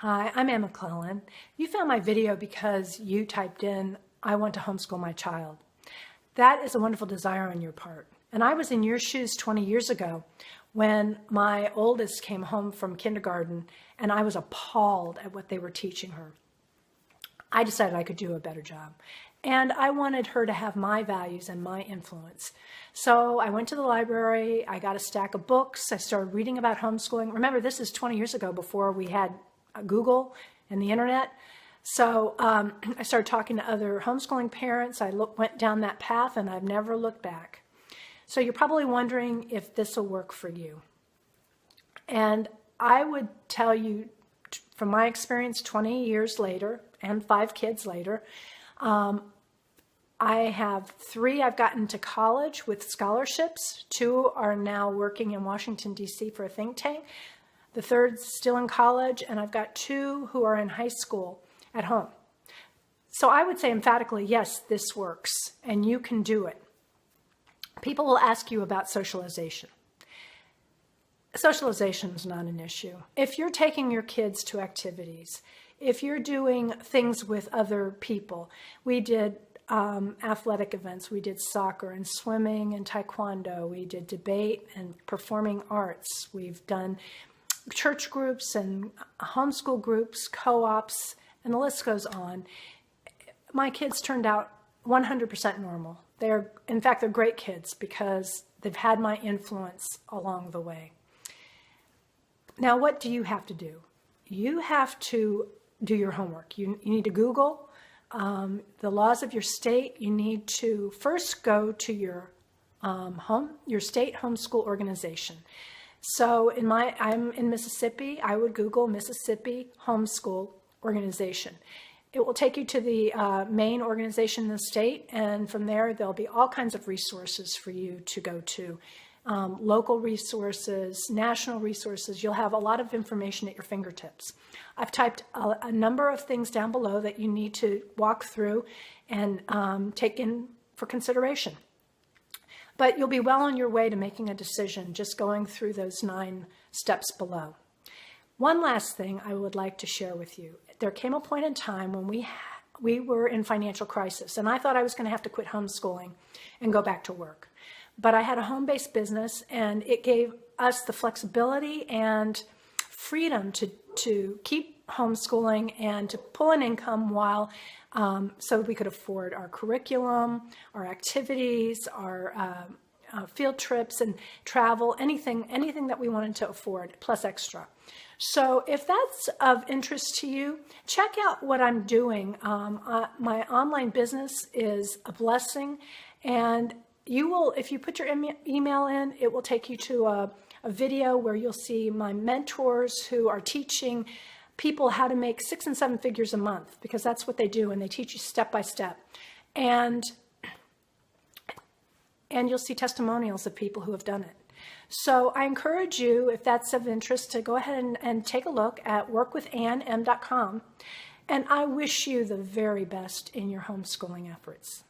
Hi, I'm Ann McClellan. You found my video because you typed in, I want to homeschool my child. That is a wonderful desire on your part. And I was in your shoes 20 years ago when my oldest came home from kindergarten and I was appalled at what they were teaching her. I decided I could do a better job. And I wanted her to have my values and my influence. So I went to the library, I got a stack of books, I started reading about homeschooling. Remember, this is 20 years ago before we had Google and the internet. So I started talking to other homeschooling parents. I went down that path and I've never looked back. So you're probably wondering if this will work for you. And I would tell you, from my experience 20 years later and 5 kids later, I have 3 I've gotten to college with scholarships. 2 are now working in Washington, D.C. for a think tank. The 3rd's still in college, and I've got 2 who are in high school at home. So I would say emphatically, yes, this works, and you can do it. People will ask you about socialization. Socialization is not an issue. If you're taking your kids to activities, if you're doing things with other people, we did athletic events, we did soccer and swimming and taekwondo, we did debate and performing arts, we've done church groups and homeschool groups, co-ops, and the list goes on. My kids turned out 100% normal. In fact, they're great kids because they've had my influence along the way. Now, what do you have to do? You have to do your homework. You need to Google the laws of your state. You need to first go to your state homeschool organization. So I'm in Mississippi. I would Google Mississippi Homeschool Organization. It will take you to the main organization in the state, and from there there'll be all kinds of resources for you to go to. Local resources, national resources. You'll have a lot of information at your fingertips. I've typed a number of things down below that you need to walk through and take in for consideration. But you'll be well on your way to making a decision just going through those 9 steps below. One last thing I would like to share with you. There came a point in time when we were in financial crisis, and I thought I was going to have to quit homeschooling and go back to work. But I had a home-based business, and it gave us the flexibility and freedom to keep homeschooling and to pull an income while so we could afford our curriculum, our activities, our field trips and travel, anything that we wanted to afford, plus extra. So if that's of interest to you, check out what I'm doing. My online business is a blessing, and you will, if you put your email in, it will take you to a video where you'll see my mentors who are teaching people how to make 6 and 7 figures a month, because that's what they do, and they teach you step by step. And you'll see testimonials of people who have done it. So I encourage you, if that's of interest, to go ahead and take a look at workwithanmm.com. And I wish you the very best in your homeschooling efforts.